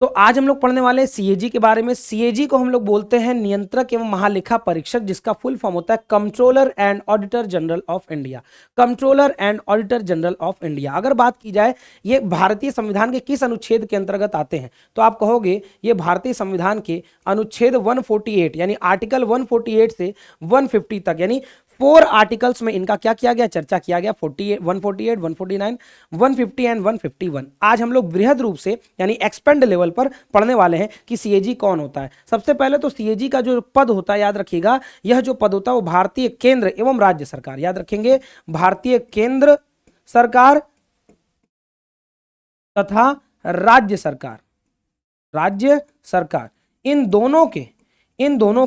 तो आज हम लोग पढ़ने वाले हैं सीएजी के बारे में। सीएजी को हम लोग बोलते हैं नियंत्रक एवं महालेखा परीक्षक, जिसका फुल फॉर्म होता है controller and auditor general of India. Controller and auditor general of India. अगर बात की जाए ये भारतीय संविधान के किस अनुच्छेद के अंतर्गत आते हैं, तो आप कहोगे ये भारतीय संविधान के अनुच्छेद 148 यानी आर्टिकल 148 से 150 तक, यानी 4 आर्टिकल्स में इनका क्या किया गया, चर्चा किया गया। 48, 148, 149, 150 एंड 151। आज हम लोग बृहद रूप से यानी एक्सपेंड लेवल पर पढ़ने वाले हैं कि सीएजी कौन होता है। सबसे पहले तो सीएजी का जो पद होता है, याद रखिएगा, यह जो पद होता है वो भारतीय केंद्र एवं राज्य सरकार, याद रखेंगे, भारतीय केंद्र सरकार तथा राज्य सरकार, राज्य सरकार, इन दोनों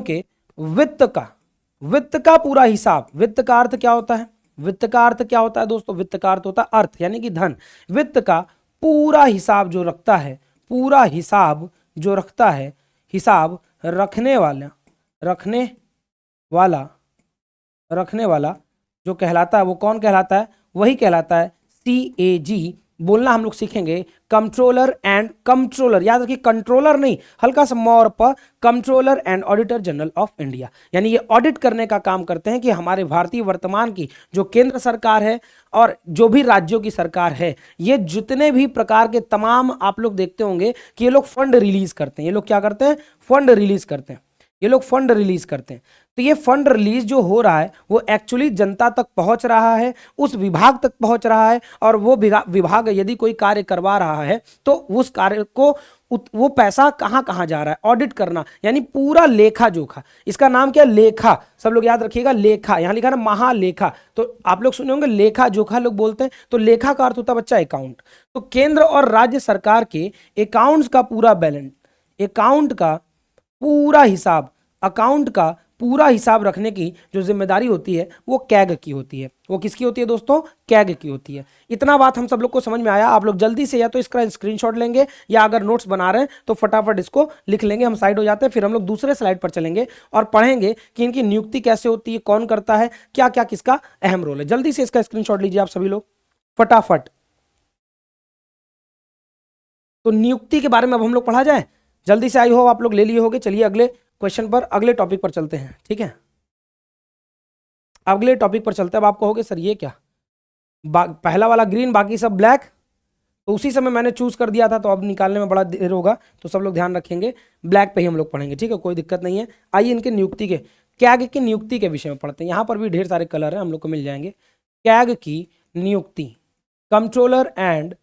के वित्त का पूरा हिसाब। वित्त का अर्थ क्या होता है? वित्त का अर्थ क्या होता है दोस्तों? वित्त का अर्थ होता है अर्थ यानी कि धन। वित्त का पूरा हिसाब जो रखता है, पूरा हिसाब जो रखता है, हिसाब रखने वाला जो कहलाता है वो कौन कहलाता है? वही कहलाता है सीएजी। बोलना हम लोग सीखेंगे कंट्रोलर एंड कंट्रोलर, याद रखिए कंट्रोलर नहीं, हल्का सा मोर पर, controller and auditor general of India. यानी ये ऑडिट करने का काम करते हैं कि हमारे भारतीय वर्तमान की जो केंद्र सरकार है और जो भी राज्यों की सरकार है, ये जितने भी प्रकार के तमाम आप लोग देखते होंगे कि ये लोग फंड रिलीज करते हैं। ये लोग क्या करते हैं? फंड रिलीज करते हैं। ये लोग फंड रिलीज करते हैं। तो ये फंड रिलीज जो हो रहा है वो एक्चुअली जनता तक पहुंच रहा है, उस विभाग तक पहुंच रहा है, और वो विभाग यदि कोई कार्य करवा रहा है तो उस कार्य को वो पैसा कहां कहां जा रहा है, ऑडिट करना, यानी पूरा लेखा जोखा। इसका नाम क्या? लेखा। सब लोग याद रखिएगा, लेखा। यहां लिखा ना महालेखा, तो आप लोग सुने होंगे लेखा जोखा लोग बोलते हैं, तो लेखा का अर्थ होता है बच्चा अकाउंट। तो केंद्र और राज्य सरकार के अकाउंट्स का पूरा बैलेंस, अकाउंट का पूरा हिसाब रखने की जो जिम्मेदारी होती है वो कैग की होती है। वो किसकी होती है दोस्तों? कैग की होती है। इतना बात हम सब लोग को समझ में आया? आप लोग जल्दी से या तो इसका स्क्रीनशॉट लेंगे या अगर नोट्स बना रहे हैं तो फटाफट इसको लिख लेंगे। हम साइड हो जाते हैं, फिर हम लोग दूसरे स्लाइड पर चलेंगे और पढ़ेंगे कि इनकी नियुक्ति कैसे होती है, कौन करता है, क्या क्या किसका अहम रोल है। जल्दी से इसका स्क्रीनशॉट लीजिए आप सभी लोग फटाफट। तो नियुक्ति के बारे में अब हम लोग पढ़ा जाए जल्दी से। आई हो आप लोग ले लिए होंगे। चलिए अगले क्वेश्चन पर, अगले टॉपिक पर चलते हैं। ठीक है, अगले टॉपिक पर चलते हैं। अब आप कहोगे सर ये क्या, पहला वाला ग्रीन बाकी सब ब्लैक, तो उसी समय मैंने चूज कर दिया था तो अब निकालने में बड़ा देर होगा, तो सब लोग ध्यान रखेंगे, ब्लैक पे ही हम लोग पढ़ेंगे। ठीक है, कोई दिक्कत नहीं है। आइए इनके नियुक्ति के, कैग की नियुक्ति के विषय में पढ़ते हैं। यहाँ पर भी ढेर सारे कलर हैं, हम लोग को मिल जाएंगे। कैग की नियुक्ति, controller and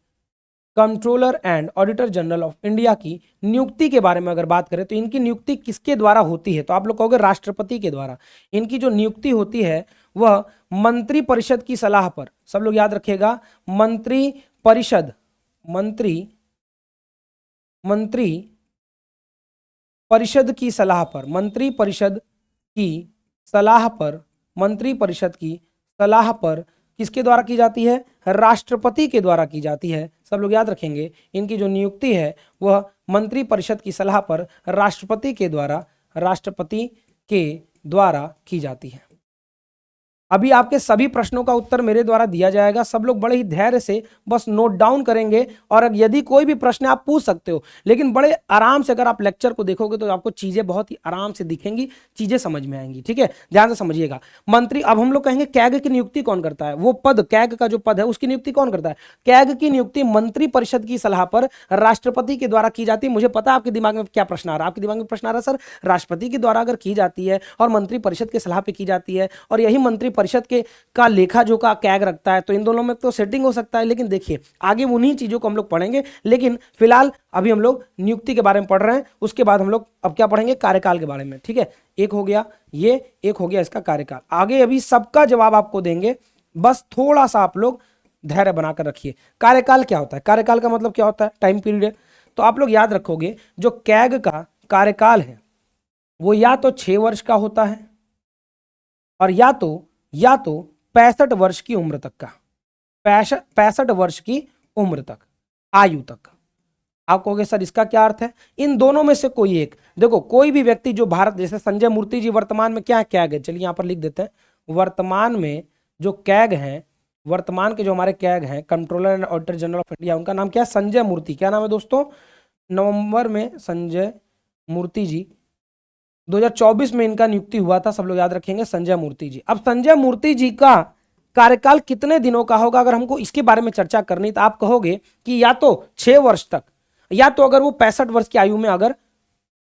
auditor general of India की नियुक्ति के बारे में अगर बात करें तो इनकी नियुक्ति किसके द्वारा होती है? तो आप लोग कहोगे राष्ट्रपति के द्वारा। इनकी जो नियुक्ति होती है वह मंत्री परिषद की सलाह पर, सब लोग याद रखिएगा, मंत्री परिषद की सलाह पर, मंत्री परिषद की सलाह पर किसके द्वारा की जाती है? राष्ट्रपति के द्वारा की जाती है। सब लोग याद रखेंगे, इनकी जो नियुक्ति है वह मंत्री परिषद की सलाह पर राष्ट्रपति के द्वारा की जाती है। अभी आपके सभी प्रश्नों का उत्तर मेरे द्वारा दिया जाएगा। सब लोग बड़े ही धैर्य से बस नोट डाउन करेंगे, और यदि कोई भी प्रश्न आप पूछ सकते हो, लेकिन बड़े आराम से अगर आप लेक्चर को देखोगे तो आपको चीजें बहुत ही आराम से दिखेंगी, चीजें समझ में आएंगी। ठीक है, ध्यान से समझिएगा। मंत्री, अब हम लोग कहेंगे कैग की नियुक्ति कौन करता है? वो पद, कैग का जो पद है उसकी नियुक्ति कौन करता है? कैग की नियुक्ति मंत्री परिषद की सलाह पर राष्ट्रपति के द्वारा की जाती है। मुझे पता है आपके दिमाग में क्या प्रश्न आ रहा है। आपके दिमाग में प्रश्न आ रहा है सर, राष्ट्रपति के द्वारा अगर की जाती है और मंत्री परिषद के सलाह पर की जाती है, और यही मंत्री परिषद के का लेखा जोखा कैग रखता है, तो इन दोनों में तो सेटिंग हो सकता है। लेकिन देखिए आगे उन्हीं चीजों को हम लोग पढ़ेंगे, लेकिन फिलहाल अभी हम लोग नियुक्ति के बारे में पढ़ रहे हैं। उसके बाद हम लोग अब क्या पढ़ेंगे? कार्यकाल के बारे में। ठीक है, एक हो गया ये, एक हो गया इसका कार्यकाल। आगे अभी सबका जवाब आपको देंगे, बस थोड़ा सा आप लोग धैर्य बनाकर रखिए। कार्यकाल क्या होता है? कार्यकाल का मतलब क्या होता है? Time period. तो आप लोग याद रखोगे जो कैग का कार्यकाल है वो या तो 6 वर्ष का होता है, और या तो 65 वर्ष की उम्र तक का, 65 वर्ष की उम्र तक, आयु तक। आप कहोगे सर इसका क्या अर्थ है? इन दोनों में से कोई एक। देखो कोई भी व्यक्ति जो भारत, जैसे संजय मूर्ति जी वर्तमान में क्या कैग है, चलिए यहां पर लिख देते हैं, वर्तमान में जो कैग हैं, वर्तमान के जो हमारे कैग हैं, controller and auditor general of India, उनका नाम क्या है? संजय मूर्ति। क्या नाम है दोस्तों? नवंबर में संजय मूर्ति जी, 2024 में इनका नियुक्ति हुआ था, सब लोग याद रखेंगे संजय मूर्ति जी। अब संजय मूर्ति जी का कार्यकाल कितने दिनों का होगा, अगर हमको इसके बारे में चर्चा करनी तो आप कहोगे कि या तो 6 वर्ष तक, या तो अगर वो 65 वर्ष की आयु में अगर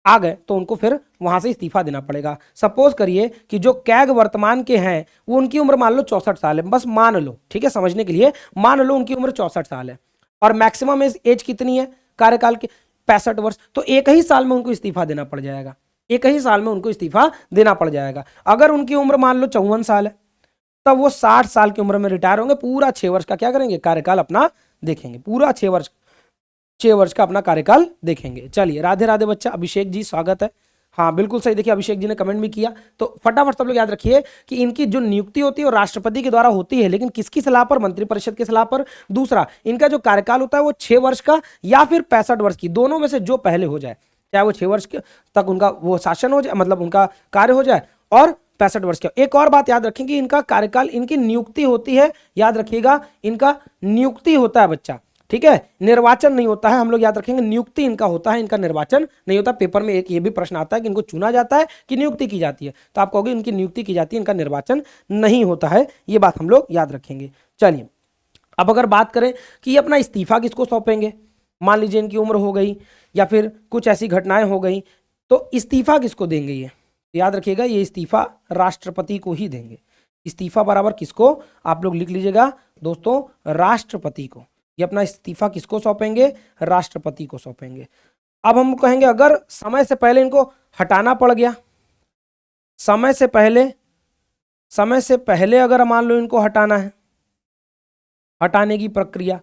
आ गए तो उनको फिर वहां से इस्तीफा देना पड़ेगा। सपोज करिए कि जो कैग वर्तमान के हैं वो उनकी उम्र मान लो 64 साल है, बस मान लो, ठीक है, समझने के लिए मान लो उनकी उम्र 64 साल है और मैक्सिमम एज कितनी है कार्यकाल की, 65 वर्ष, तो एक ही साल में उनको इस्तीफा देना पड़ जाएगा, एक ही साल में उनको इस्तीफा देना पड़ जाएगा। अगर उनकी उम्र मान लो 54 साल है तब वो 60 साल की उम्र में रिटायर होंगे, पूरा 6 वर्ष का क्या करेंगे, कार्यकाल अपना देखेंगे, पूरा 6 वर्ष का अपना कार्यकाल देखेंगे। चलिए, राधे राधे बच्चा, अभिषेक जी स्वागत है। हाँ बिल्कुल सही, देखिए अभिषेक जी ने कमेंट भी किया। तो फटाफट सब लोग याद रखिए कि इनकी जो नियुक्ति होती है वो राष्ट्रपति के द्वारा होती है, लेकिन किसकी सलाह पर, मंत्रिपरिषद की सलाह पर। दूसरा, इनका जो कार्यकाल होता है वो 6 वर्ष का या फिर 65 वर्ष की, दोनों में से जो पहले हो जाए, चाहे वो 6 वर्ष तक उनका वो शासन हो जाए, मतलब उनका कार्य हो जाए, और 65 वर्ष का। एक और बात याद रखें कि इनका कार्यकाल, इनकी नियुक्ति होती है, याद रखिएगा इनका नियुक्ति होता है बच्चा, ठीक है, निर्वाचन नहीं होता है, हम लोग याद रखेंगे नियुक्ति इनका होता है, इनका निर्वाचन नहीं होता। पेपर में एक ये भी प्रश्न आता है कि इनको चुना जाता है कि नियुक्ति की जाती है, तो आप कहोगे इनकी नियुक्ति की जाती है, इनका निर्वाचन नहीं होता है, ये बात हम लोग याद रखेंगे। चलिए, अब अगर बात करें कि ये अपना इस्तीफा किसको सौंपेंगे, मान लीजिए इनकी उम्र हो गई या फिर कुछ ऐसी घटनाएं हो गई, तो इस्तीफा किसको देंगे ये, याद रखिएगा ये इस्तीफा राष्ट्रपति को ही देंगे। इस्तीफा बराबर किसको, आप लोग लिख लीजिएगा दोस्तों, राष्ट्रपति को। ये अपना इस्तीफा किसको सौंपेंगे, राष्ट्रपति को सौंपेंगे। अब हम कहेंगे अगर समय से पहले इनको हटाना पड़ गया, समय से पहले अगर मान लो इनको हटाना है, हटाने की प्रक्रिया,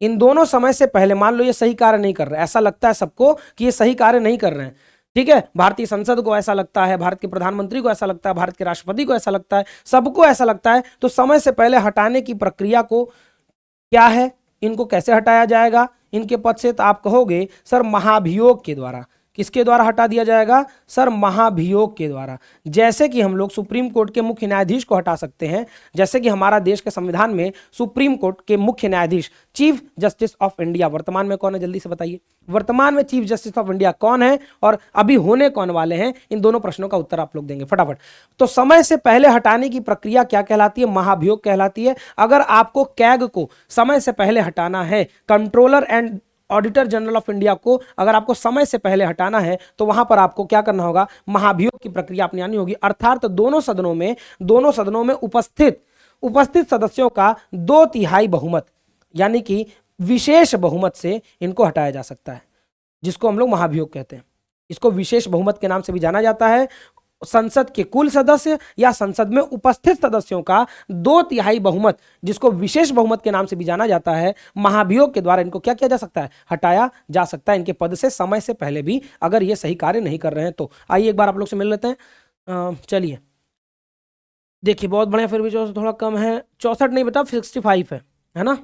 इन दोनों समय से पहले मान लो ये सही कार्य नहीं कर रहे, ऐसा लगता है सबको कि ये सही कार्य नहीं कर रहे हैं, ठीक है, भारतीय संसद को ऐसा लगता है, भारत के प्रधानमंत्री को ऐसा लगता है, भारत के राष्ट्रपति को ऐसा लगता है, सबको ऐसा लगता है, तो समय से पहले हटाने की प्रक्रिया को क्या है, इनको कैसे हटाया जाएगा इनके पद से, तो आप कहोगे सर महाभियोग के द्वारा। किसके द्वारा हटा दिया जाएगा, सर महाभियोग के द्वारा। जैसे कि हम लोग सुप्रीम कोर्ट के मुख्य न्यायाधीश को हटा सकते हैं, जैसे कि हमारा देश के संविधान में सुप्रीम कोर्ट के मुख्य न्यायाधीश चीफ जस्टिस ऑफ इंडिया वर्तमान में कौन है, जल्दी से बताइए, वर्तमान में चीफ जस्टिस ऑफ इंडिया कौन है और अभी होने कौन वाले हैं, इन दोनों प्रश्नों का उत्तर आप लोग देंगे फटाफट। तो समय से पहले हटाने की प्रक्रिया क्या कहलाती है, महाभियोग कहलाती है। अगर आपको कैग को समय से पहले हटाना है, controller and auditor general of India को अगर आपको समय से पहले हटाना है, तो वहां पर आपको क्या करना होगा, महाभियोग की प्रक्रिया अपनानी होगी, अर्थात दोनों सदनों में उपस्थित सदस्यों का 2/3 बहुमत, यानी कि विशेष बहुमत से इनको हटाया जा सकता है, जिसको हम लोग महाभियोग कहते हैं। इसको विशेष बहुमत के नाम से भी जाना जाता है। संसद के कुल सदस्य या संसद में उपस्थित सदस्यों का 2/3 बहुमत, जिसको विशेष बहुमत के नाम से भी जाना जाता है, महाभियोग के द्वारा इनको क्या किया जा सकता है, हटाया जा सकता है इनके पद से समय से पहले भी, अगर ये सही कार्य नहीं कर रहे हैं तो। आइए एक बार आप लोग से मिल लेते हैं। चलिए देखिए, बहुत बढ़िया, फिर भी जो थोड़ा कम है, 64 नहीं बता, 65 है ना।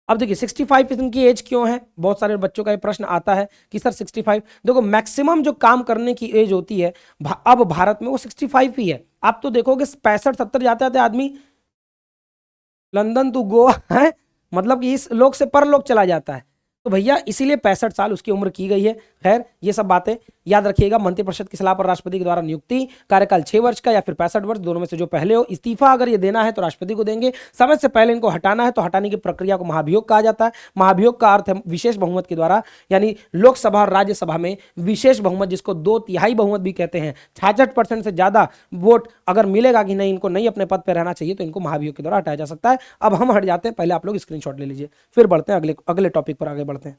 अब देखिए 65 इनकी एज क्यों है, बहुत सारे बच्चों का ये प्रश्न आता है कि सर 65, देखो मैक्सिमम जो काम करने की एज होती है अब भारत में वो 65 ही है। आप तो देखोगे 65-70 जाते जाते आदमी लंदन टू गोवा है, मतलब कि इस लोक से परलोक चला जाता है। तो भैया इसीलिए 65 साल उसकी उम्र की गई है। खैर ये सब बातें याद रखिएगा। मंत्रिपरिषद की सलाह पर राष्ट्रपति के द्वारा नियुक्ति, कार्यकाल 6 वर्ष का या फिर 65 वर्ष, दोनों में से जो पहले हो। इस्तीफा अगर ये देना है तो राष्ट्रपति को देंगे, समय से पहले इनको हटाना है तो हटाने की प्रक्रिया को महाभियोग कहा जाता है। महाभियोग का अर्थ है विशेष बहुमत के द्वारा, यानी लोकसभा और राज्यसभा में विशेष बहुमत, जिसको 2/3 बहुमत भी कहते हैं, 66% से ज्यादा वोट अगर मिलेगा कि नहीं इनको नहीं अपने पद पर रहना चाहिए, तो इनको महाभियोग के द्वारा हटाया जा सकता है। अब हम हट जाते हैं, पहले आप लोग स्क्रीनशॉट ले लीजिए, फिर बढ़ते हैं अगले टॉपिक पर आगे बढ़ते हैं।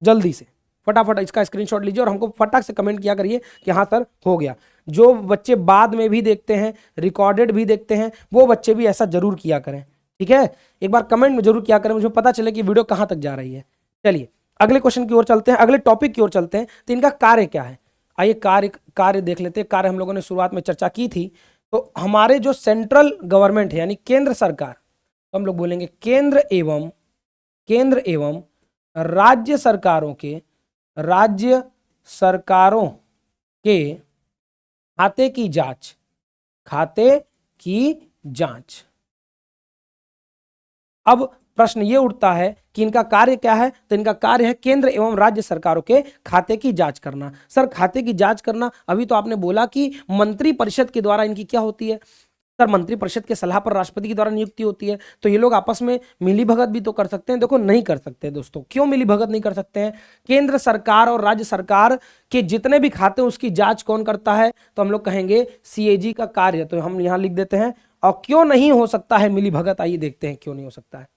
जल्दी से फटाफट इसका स्क्रीनशॉट लीजिए और हमको फटाक से कमेंट किया करिए कि हाँ सर हो गया। जो बच्चे बाद में भी देखते हैं, रिकॉर्डेड भी देखते हैं, वो बच्चे भी ऐसा जरूर किया करें, ठीक है। एक बार कमेंट में जरूर किया करें, मुझे पता चले कि वीडियो कहाँ तक जा रही है। चलिए अगले क्वेश्चन की ओर चलते हैं, अगले टॉपिक की ओर चलते हैं। तो इनका कार्य क्या है, आइए कार्य देख लेते हैं। कार्य हम लोगों ने शुरुआत में चर्चा की थी। तो हमारे जो सेंट्रल गवर्नमेंट है यानी केंद्र सरकार, तो हम लोग बोलेंगे केंद्र एवं राज्य सरकारों के खाते की जांच। अब प्रश्न ये उठता है कि इनका कार्य क्या है, तो इनका कार्य है केंद्र एवं राज्य सरकारों के खाते की जांच करना। सर खाते की जांच करना, अभी तो आपने बोला कि मंत्री परिषद के द्वारा इनकी क्या होती है, सर मंत्री परिषद के सलाह पर राष्ट्रपति के द्वारा नियुक्ति होती है। तो ये लोग आपस में मिली भगत भी तो कर सकते हैं, देखो नहीं कर सकते दोस्तों। क्यों मिली भगत नहीं कर सकते हैं? केंद्र सरकार और राज्य सरकार के जितने भी खाते हैं उसकी जांच कौन करता है, तो हम लोग कहेंगे सीएजी का कार्य, तो हम यहां लिख देते हैं। और क्यों नहीं हो सकता है मिली भगत, आइए देखते हैं क्यों नहीं हो सकता है।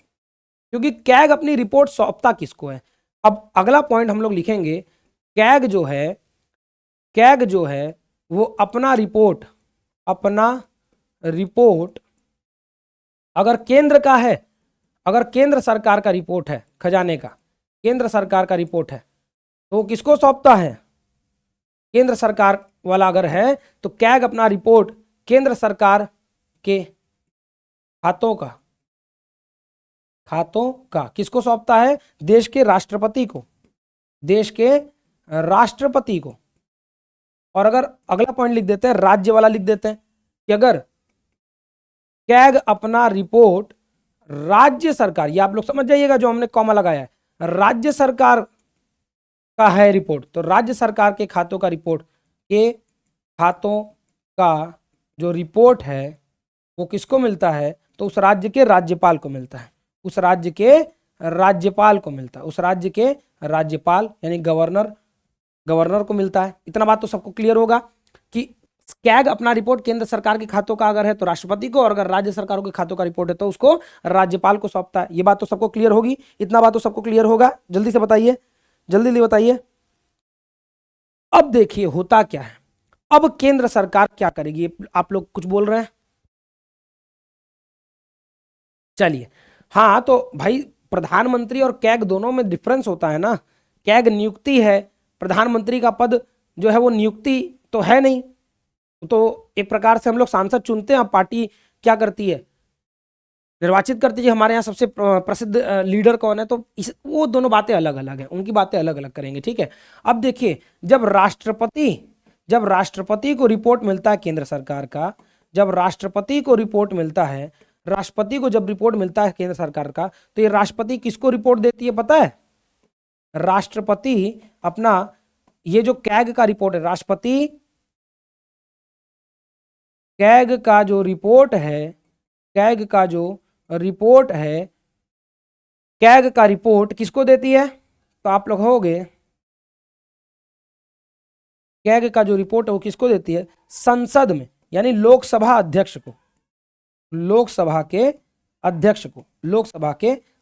क्योंकि कैग अपनी रिपोर्ट सौंपता किसको है। अब अगला पॉइंट हम लोग लिखेंगे, कैग जो है वो अपना रिपोर्ट अगर केंद्र का है, अगर केंद्र सरकार का रिपोर्ट है, खजाने का केंद्र सरकार का रिपोर्ट है, तो किसको सौंपता है? केंद्र सरकार वाला अगर है तो कैग अपना रिपोर्ट केंद्र सरकार के खातों का किसको सौंपता है? देश के राष्ट्रपति को। और अगर अगला पॉइंट लिख देते हैं, राज्य वाला लिख देते हैं कि अगर कैग अपना रिपोर्ट राज्य सरकार, ये आप लोग समझ जाइएगा जो हमने कॉमा लगाया है, राज्य सरकार का है रिपोर्ट, तो राज्य सरकार के खातों का जो रिपोर्ट है वो किसको मिलता है? तो उस राज्य के राज्यपाल को मिलता है, उस राज्य के राज्यपाल यानी गवर्नर को मिलता है। इतना बात तो सबको क्लियर होगा कि कैग अपना रिपोर्ट केंद्र सरकार के खातों का अगर है तो राष्ट्रपति को, और अगर राज्य सरकारों के खातों का रिपोर्ट है तो उसको राज्यपाल को सौंपता है। ये बात तो सबको क्लियर होगी, इतना बात तो सबको क्लियर होगा। जल्दी से बताइए, जल्दी बताइए। अब देखिए होता क्या है, अब केंद्र सरकार क्या करेगी, आप लोग कुछ बोल रहे हैं? चलिए, हाँ तो भाई प्रधानमंत्री और कैग दोनों में डिफरेंस होता है ना। कैग नियुक्ति है, प्रधानमंत्री का पद जो है वो नियुक्ति तो है नहीं, तो एक प्रकार से हम लोग सांसद चुनते हैं, पार्टी क्या करती है, निर्वाचित करती है हमारे यहाँ सबसे प्रसिद्ध लीडर कौन है, तो वो दोनों बातें अलग अलग हैं, उनकी बातें अलग अलग करेंगे, ठीक है। अब देखिए जब राष्ट्रपति को रिपोर्ट मिलता है केंद्र सरकार का, जब राष्ट्रपति को रिपोर्ट मिलता है, राष्ट्रपति को जब रिपोर्ट मिलता है केंद्र सरकार का, तो ये राष्ट्रपति किसको रिपोर्ट देती है पता है? राष्ट्रपति अपना ये जो कैग का रिपोर्ट है, राष्ट्रपति कैग का जो रिपोर्ट है, कैग का रिपोर्ट किसको देती है? तो आप लोग होगे, कैग का जो रिपोर्ट है वो किसको देती है? संसद में, यानी लोकसभा के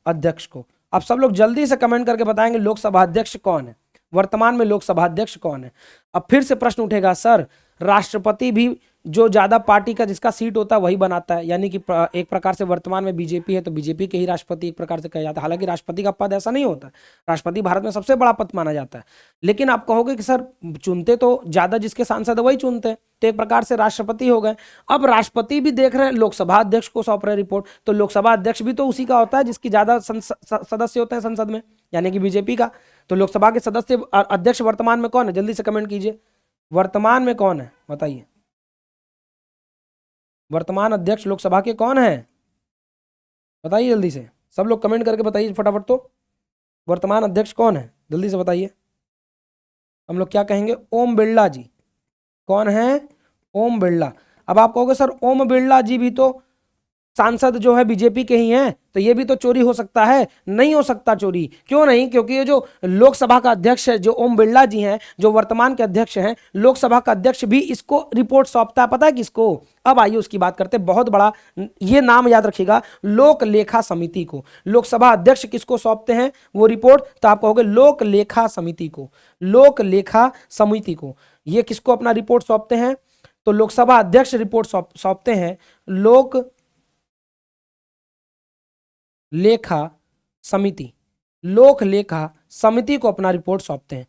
अध्यक्ष को। अब सब लोग जल्दी से कमेंट करके बताएंगे लोकसभा अध्यक्ष कौन है, वर्तमान में लोकसभा अध्यक्ष कौन है। अब फिर से प्रश्न उठेगा, सर राष्ट्रपति भी जो ज्यादा पार्टी का जिसका सीट होता है वही बनाता है, यानी कि एक प्रकार से वर्तमान में बीजेपी है तो बीजेपी के ही राष्ट्रपति एक प्रकार से कहा जाता है। हालांकि राष्ट्रपति का पद ऐसा नहीं होता, राष्ट्रपति भारत में सबसे बड़ा पद माना जाता है। लेकिन आप कहोगे कि सर चुनते तो ज्यादा जिसके सांसद है वही चुनते हैं, तो एक प्रकार से राष्ट्रपति हो गए। अब राष्ट्रपति भी देख रहे हैं लोकसभा अध्यक्ष को सौंप रहे रिपोर्ट, तो लोकसभा अध्यक्ष भी तो उसी का होता है जिसकी ज्यादा सदस्य होते हैं संसद में, यानी कि बीजेपी का। तो लोकसभा के सदस्य अध्यक्ष वर्तमान में कौन है, जल्दी से कमेंट कीजिए, वर्तमान में कौन है बताइए, वर्तमान अध्यक्ष लोकसभा के कौन है बताइए जल्दी से, सब लोग कमेंट करके बताइए फटाफट। तो वर्तमान अध्यक्ष कौन है जल्दी से बताइए। हम लोग क्या कहेंगे? ओम बिरला जी। कौन है? ओम बिरला। अब आप कहोगे सर ओम बिरला जी भी तो सांसद जो है बीजेपी के ही हैं, तो ये भी तो चोरी हो सकता है। नहीं हो सकता चोरी, क्यों नहीं? क्योंकि ये जो लोकसभा का अध्यक्ष है, जो ओम बिरला जी हैं, जो वर्तमान के अध्यक्ष हैं, लोकसभा का अध्यक्ष भी इसको रिपोर्ट सौंपता है, पता है किसको? अब आइए उसकी बात करते हैं, बहुत बड़ा ये नाम याद रखिएगा, लोक लेखा समिति को। लोकसभा अध्यक्ष किसको सौंपते हैं वो रिपोर्ट? तो आप कहोगे लोक लेखा समिति को, लोक लेखा समिति को। ये किसको अपना रिपोर्ट सौंपते हैं? तो लोकसभा अध्यक्ष रिपोर्ट सौंपते हैं लोक लेखा समिति, लोक लेखा समिति को अपना रिपोर्ट सौंपते हैं।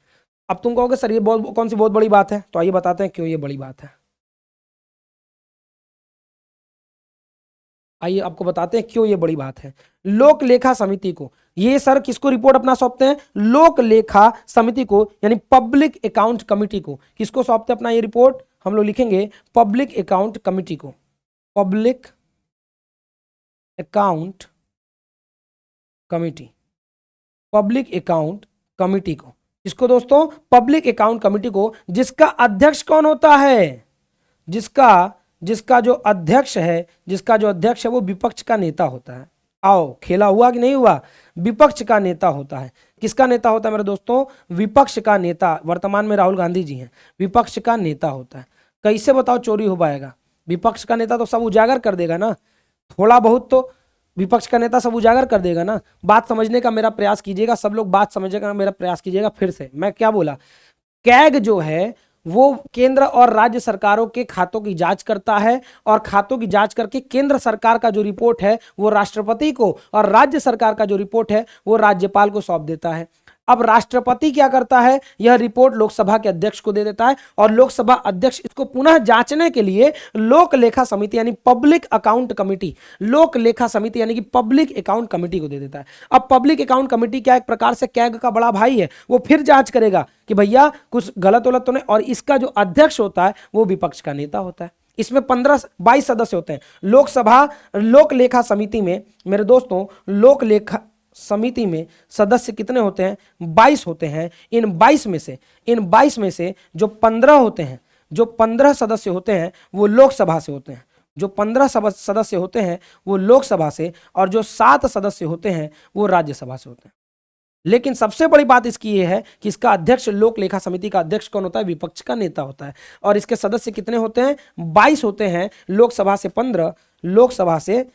अब तुम कहोगे सर ये कौन सी बहुत बड़ी बात है, तो आइए बताते हैं क्यों ये बड़ी बात है। आइए आपको बताते हैं क्यों ये बड़ी बात है। लोक लेखा समिति को, ये सर किसको रिपोर्ट अपना सौंपते हैं? लोक लेखा समिति को, यानी पब्लिक अकाउंट कमिटी को। किसको सौंपते हैं अपना ये रिपोर्ट? हम लोग लिखेंगे पब्लिक अकाउंट कमिटी को, public account committee, public account committee को, इसको दोस्तों पब्लिक अकाउंट कमिटी को, जिसका अध्यक्ष कौन होता है, जिसका जो अध्यक्ष है वो विपक्ष का नेता होता है। आओ, खेला हुआ कि नहीं हुआ, विपक्ष का नेता होता है। किसका नेता होता है मेरे दोस्तों, विपक्ष का नेता। वर्तमान में राहुल गांधी जी हैं, विपक्ष का नेता होता है। कैसे बताओ चोरी हो पाएगा, विपक्ष का नेता तो सब उजागर कर देगा ना, थोड़ा बहुत तो विपक्ष का नेता सब उजागर कर देगा ना। बात समझने का मेरा प्रयास कीजिएगा, सब लोग बात समझने का मेरा प्रयास कीजिएगा। फिर से मैं क्या बोला, कैग जो है वो केंद्र और राज्य सरकारों के खातों की जांच करता है, और खातों की जांच करके केंद्र सरकार का जो रिपोर्ट है वो राष्ट्रपति को, और राज्य सरकार का जो रिपोर्ट है वो राज्यपाल को सौंप देता है। अब राष्ट्रपति क्या करता है, यह रिपोर्ट लोकसभा के अध्यक्ष को दे देता है, और लोकसभा अध्यक्ष इसको पुनः जांचने के लिए लोक लेखा समिति यानी पब्लिक अकाउंट कमिटी, लोक लेखा समिति यानी कि पब्लिक अकाउंट कमिटी को दे देता है। अब पब्लिक अकाउंट कमिटी क्या एक प्रकार से कैग का बड़ा भाई है, वो फिर जांच करेगा कि भैया कुछ गलत वलत तो नहीं, और इसका जो अध्यक्ष होता है वो विपक्ष का नेता होता है। इसमें 22 सदस्य होते हैं। लोकसभा लोक लेखा समिति में मेरे दोस्तों, लोक लेखा समिति में सदस्य कितने होते हैं, 22 होते हैं। इन 22 में से जो 15 होते हैं, जो 15 सदस्य होते हैं वो लोकसभा से होते हैं, जो 15 सदस्य होते हैं वो लोकसभा से, और जो 7 सदस्य होते हैं वो राज्यसभा से होते हैं। लेकिन सबसे बड़ी बात इसकी ये है कि इसका अध्यक्ष, लोक लेखा समिति का अध्यक्ष कौन होता है, विपक्ष का नेता होता है। और इसके सदस्य कितने होते हैं, 22 होते हैं। लोकसभा से 15, लोकसभा से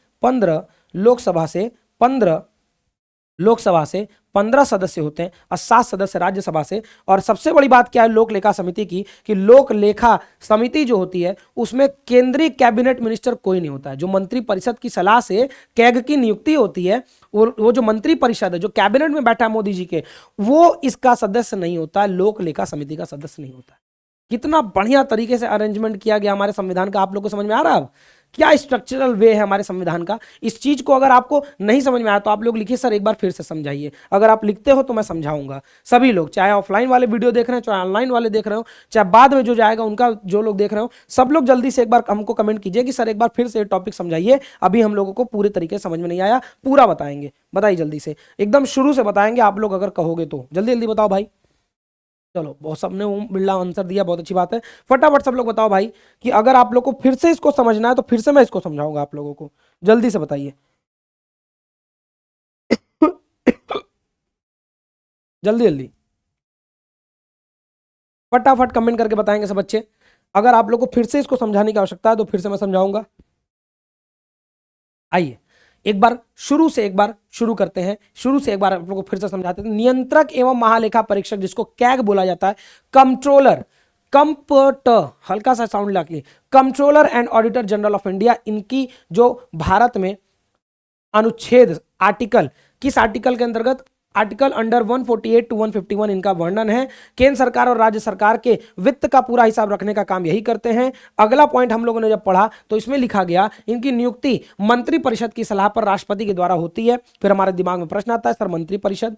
15 सदस्य होते हैं, और 7 सदस्य राज्यसभा से। और सबसे बड़ी बात क्या है लोक लेखा समिति की, कि लोक लेखा समिति जो होती है उसमें केंद्रीय कैबिनेट मिनिस्टर कोई नहीं होता है। जो मंत्री परिषद की सलाह से कैग की नियुक्ति होती है, वो जो मंत्री परिषद है, जो कैबिनेट में बैठा है मोदी जी के, वो इसका सदस्य नहीं होता है, लोक लेखा समिति का सदस्य नहीं होता है। कितना बढ़िया तरीके से अरेंजमेंट किया गया हमारे संविधान का, आप लोग को समझ में आ रहा है? क्या स्ट्रक्चरल वे है हमारे संविधान का। इस चीज को अगर आपको नहीं समझ में आया तो आप लोग लिखिए, सर एक बार फिर से समझाइए। अगर आप लिखते हो तो मैं समझाऊंगा। सभी लोग, चाहे ऑफलाइन वाले वीडियो देख रहे हैं, चाहे ऑनलाइन वाले देख रहे हो, चाहे बाद में जो जाएगा उनका, जो लोग देख रहे हो, सब लोग जल्दी से एक बार हमको कमेंट कीजिए कि सर एक बार फिर से टॉपिक समझाइए, अभी हम लोगों को पूरे तरीके से समझ में नहीं आया, पूरा बताएंगे। बताइए जल्दी से, एकदम शुरू से बताएंगे आप लोग अगर कहोगे तो। जल्दी जल्दी बताओ भाई। चलो, बहुत सबने ओम बिरला आंसर दिया, बहुत अच्छी बात है। फटाफट सब लोग बताओ भाई कि अगर आप लोग को फिर से इसको समझना है तो फिर से मैं इसको समझाऊंगा आप लोगों को। जल्दी से बताइए जल्दी जल्दी फटाफट कमेंट करके बताएंगे सब बच्चे। अगर आप लोग को फिर से इसको समझाने की आवश्यकता है तो फिर से मैं समझाऊंगा। आइए एक बार शुरू करते हैं, शुरू से एक बार आप लोगों को फिर से समझाते हैं। नियंत्रक एवं महालेखा परीक्षक, जिसको कैग बोला जाता है, कंट्रोलर, हल्का सा साउंड लाके, controller and auditor general of India, इनकी जो भारत में अनुच्छेद, आर्टिकल, किस आर्टिकल के अंतर्गत, आर्टिकल अंडर 148 to 151 इनका वर्णन है। केंद्र सरकार और राज्य सरकार के वित्त का पूरा हिसाब रखने का काम यही करते हैं। अगला पॉइंट हम लोगों ने जब पढ़ा तो इसमें लिखा गया इनकी नियुक्ति मंत्री परिषद की सलाह पर राष्ट्रपति के द्वारा होती है। फिर हमारे दिमाग में प्रश्न आता है, सर मंत्री परिषद,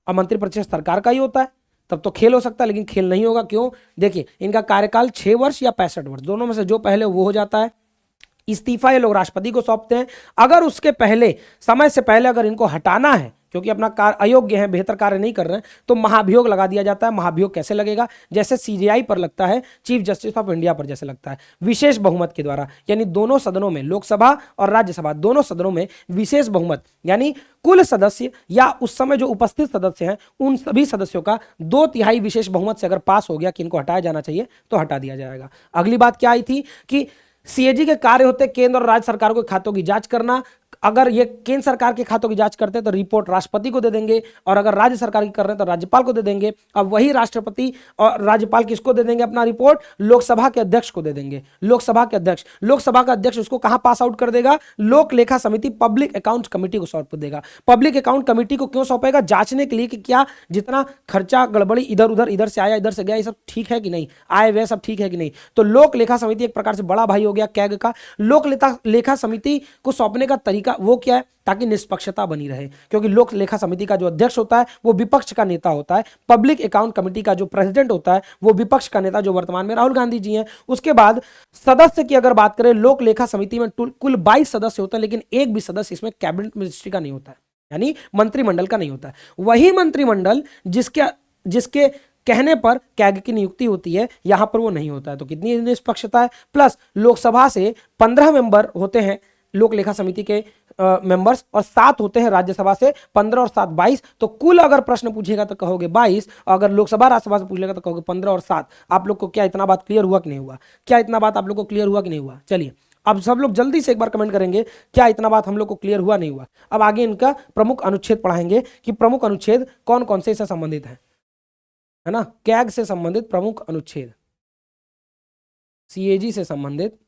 अब मंत्री परिषद सरकार का ही होता है, तब तो खेल हो सकता है, लेकिन खेल नहीं होगा। क्यों? देखिए, इनका कार्यकाल 6 वर्ष या 65 वर्ष, दोनों में से जो पहले वो हो जाता है। इस्तीफा ये लोग राष्ट्रपति को सौंपते हैं। अगर उसके पहले, समय से पहले अगर इनको हटाना है क्योंकि अपना कार्य अयोग्य है, बेहतर कार्य नहीं कर रहे हैं, तो महाभियोग लगा दिया जाता है। महाभियोग कैसे लगेगा? जैसे सीजेआई पर लगता है, चीफ जस्टिस ऑफ इंडिया पर जैसे लगता है, विशेष बहुमत के द्वारा। यानी दोनों सदनों में, लोकसभा और राज्यसभा दोनों सदनों में विशेष बहुमत, यानी कुल सदस्य या उस समय जो उपस्थित सदस्य हैं उन सभी सदस्यों का 2/3 विशेष बहुमत से अगर पास हो गया कि इनको हटाया जाना चाहिए तो हटा दिया जाएगा। अगली बात क्या आई थी कि सीएजी के कार्य होते केंद्र और राज्य सरकारों के खातों की जांच करना। अगर ये केंद्र सरकार के खातों की जांच करते हैं तो रिपोर्ट राष्ट्रपति को दे देंगे, और अगर राज्य सरकार की कर रहे हैं तो राज्यपाल को दे देंगे। अब वही राष्ट्रपति और राज्यपाल किसको दे देंगे अपना रिपोर्ट? लोकसभा के अध्यक्ष को दे देंगे। लोकसभा के अध्यक्ष, लोकसभा का अध्यक्ष उसको कहां पास आउट कर देगा? लोक लेखा समिति पब्लिक अकाउंट कमेटी को सौंप देगा। पब्लिक अकाउंट कमेटी को क्यों सौंपेगा? जांचने के लिए कि क्या जितना खर्चा गड़बड़ी इधर उधर, इधर से आया इधर से गया, ये सब ठीक है कि नहीं, आए व्यय सब ठीक है कि नहीं। तो लोक लेखा समिति एक प्रकार से बड़ा भाई हो गया कैग का। लोक लेखा समिति को सौंपने का तरीका वो क्या है? ताकि निष्पक्षता बनी रहे, क्योंकि लोक लेखा समिति का जो अध्यक्ष होता है वो विपक्ष का नेता होता है। पब्लिक अकाउंट कमेटी का जो प्रेसिडेंट होता है वो विपक्ष का नेता, जो वर्तमान में राहुल गांधी जी हैं। उसके बाद सदस्य की अगर बात करें, लोक लेखा समिति में कुल 22 सदस्य होते हैं, लेकिन एक भी सदस्य इसमें कैबिनेट मिनिस्ट्री का नहीं होता है। यानी मंत्रिमंडल का नहीं होता है। वही मंत्रिमंडल जिसके कहने पर कैग की नियुक्ति होती है, यहां पर वो नहीं होता है। तो कितनी निष्पक्षता है। प्लस लोकसभा से 15 मेंबर होते हैं लोक लेखा समिति के मेंबर्स, और 7 होते हैं राज्यसभा से, 15 और 7 22। तो कुल अगर प्रश्न पूछेगा तो कहोगे 22, अगर लोकसभा राज्यसभा से पूछेगा तो कहोगे 15 और 7। आप लोग को क्या इतना बात क्लियर हुआ कि नहीं हुआ? क्या इतना बात आप लोग को क्लियर हुआ कि नहीं हुआ? चलिए अब सब लोग जल्दी से एक बार कमेंट करेंगे क्या इतना बात हम लोग को क्लियर हुआ नहीं हुआ। अब आगे इनका प्रमुख अनुच्छेद पढ़ाएंगे कि प्रमुख अनुच्छेद कौन कौन से इससे संबंधित है ना। कैग से संबंधित प्रमुख अनुच्छेद, सीएजी से संबंधित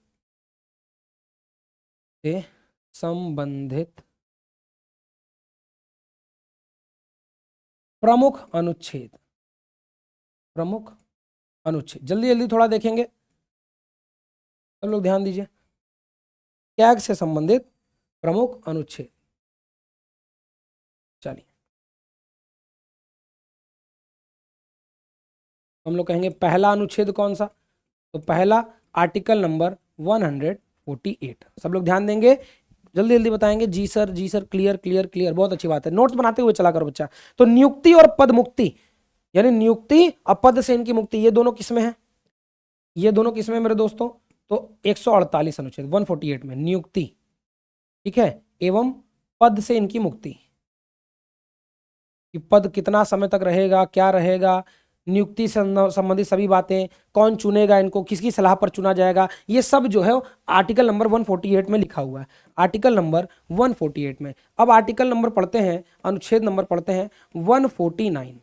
प्रमुख अनुच्छेद, प्रमुख अनुच्छेद जल्दी जल्दी थोड़ा देखेंगे, सब लोग ध्यान दीजिए। कैग से संबंधित प्रमुख अनुच्छेद, चलिए हम लोग कहेंगे पहला अनुच्छेद कौन सा, तो पहला आर्टिकल नंबर 148। सब लोग ध्यान देंगे, जल्दी जल्दी बताएंगे। जी सर क्लियर क्लियर क्लियर, बहुत अच्छी बात है। नोट्स बनाते हुए चला करो बच्चा। तो नियुक्ति और पद मुक्ति, यानी नियुक्ति और पद से इनकी मुक्ति, ये दोनों किसमें है? ये दोनों किसमें मेरे दोस्तों? तो 148 अनुच्छेद 148 में नियुक्ति, ठीक है, एवं पद से इनकी मुक्ति, कि पद कितना समय तक रहेगा, क्या रहेगा, नियुक्ति से संबंधित सभी बातें, कौन चुनेगा इनको, किसकी सलाह पर चुना जाएगा, ये सब जो है आर्टिकल नंबर 148 में लिखा हुआ है। आर्टिकल नंबर 148 में। अब आर्टिकल नंबर पढ़ते हैं, अनुच्छेद नंबर पढ़ते हैं 149।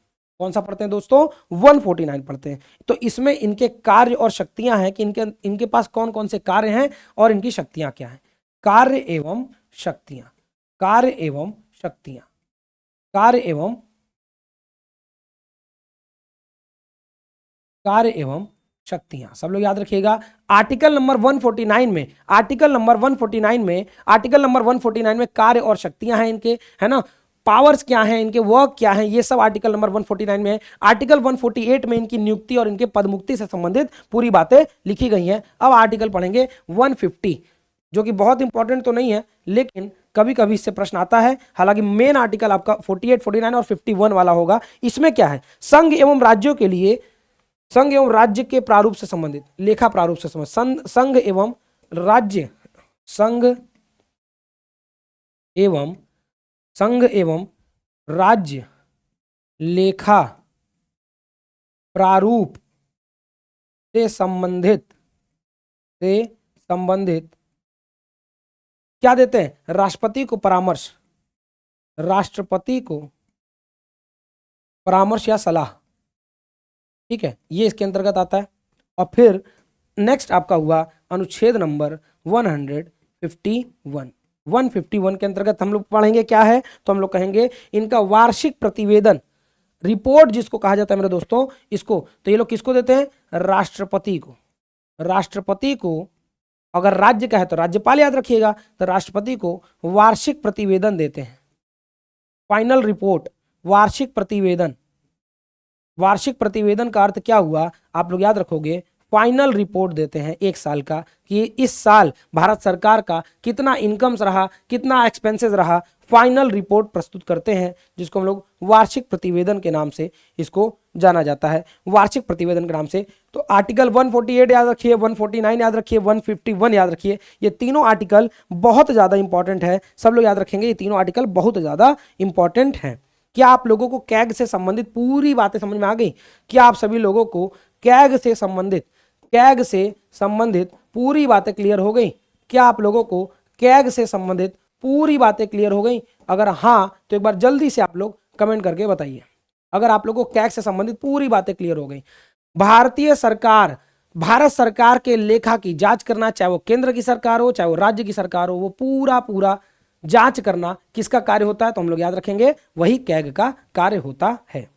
कौन सा पढ़ते हैं दोस्तों? 149 पढ़ते हैं। तो इसमें इनके कार्य और शक्तियां हैं कि इनके पास कौन कौन से कार्य हैं और इनकी शक्तियां क्या हैं। कार्य एवं शक्तियां, कार्य एवं शक्तियां, कार्य एवं शक्तियां, सब लोग याद रखिएगा। आर्टिकल नंबर 149 में, आर्टिकल नंबर 149 में कार्य और शक्तियां हैं इनके, है ना। पावर्स क्या हैं इनके, वर्क क्या है, ये सब आर्टिकल नंबर 149 में है। आर्टिकल 148 में इनकी नियुक्ति और इनके पदमुक्ति से संबंधित पूरी बातें लिखी गई हैं। अब आर्टिकल पढ़ेंगे 150, जो कि बहुत इंपॉर्टेंट तो नहीं है, लेकिन कभी कभी इससे प्रश्न आता है। हालांकि मेन आर्टिकल आपका 48, 49 और 51 वाला होगा। इसमें क्या है? संघ एवं राज्यों के लिए, संघ एवं राज्य के प्रारूप से संबंधित, लेखा प्रारूप से संबंधित, संघ एवं राज्य, संघ एवं राज्य लेखा प्रारूप से संबंधित क्या देते हैं? राष्ट्रपति को परामर्श, राष्ट्रपति को परामर्श या सलाह, ठीक है, ये इसके अंतर्गत आता है। और फिर नेक्स्ट आपका हुआ अनुच्छेद नंबर 151। 151 के अंतर्गत हम लोग पढ़ेंगे क्या है, तो हम लोग कहेंगे इनका वार्षिक प्रतिवेदन, रिपोर्ट जिसको कहा जाता है मेरे दोस्तों, इसको, तो ये लोग किसको देते हैं? राष्ट्रपति को। राष्ट्रपति को, अगर राज्य का है तो राज्यपाल याद रखिएगा, तो राष्ट्रपति को वार्षिक प्रतिवेदन देते हैं। फाइनल रिपोर्ट, वार्षिक प्रतिवेदन। वार्षिक प्रतिवेदन का अर्थ क्या हुआ, आप लोग याद रखोगे, फाइनल रिपोर्ट देते हैं 1 साल का, कि इस साल भारत सरकार का कितना इनकम्स रहा, कितना एक्सपेंसेस रहा, फाइनल रिपोर्ट प्रस्तुत करते हैं, जिसको हम लोग वार्षिक प्रतिवेदन के नाम से इसको जाना जाता है, वार्षिक प्रतिवेदन के नाम से। तो आर्टिकल 148 याद रखिए, 149 याद रखिए, 151 याद रखिए। ये तीनों आर्टिकल बहुत ज़्यादा इंपॉर्टेंट है, सब लोग याद रखेंगे, ये तीनों आर्टिकल बहुत ज़्यादा इंपॉर्टेंट हैं। क्या आप लोगों को कैग से संबंधित पूरी बातें समझ में आ गई? क्या आप सभी लोगों को कैग से संबंधित पूरी बातें क्लियर हो गई? क्या आप लोगों को कैग से संबंधित पूरी बातें क्लियर हो गई? अगर हाँ तो एक बार जल्दी से आप लोग कमेंट करके बताइए, अगर आप लोगों को कैग से संबंधित पूरी बातें क्लियर हो गई। भारत सरकार के लेखा की जांच करना, चाहे वो केंद्र की सरकार हो, चाहे वो राज्य की सरकार हो, वो पूरा जांच करना किसका कार्य होता है? तो हम लोग याद रखेंगे वही कैग का कार्य होता है।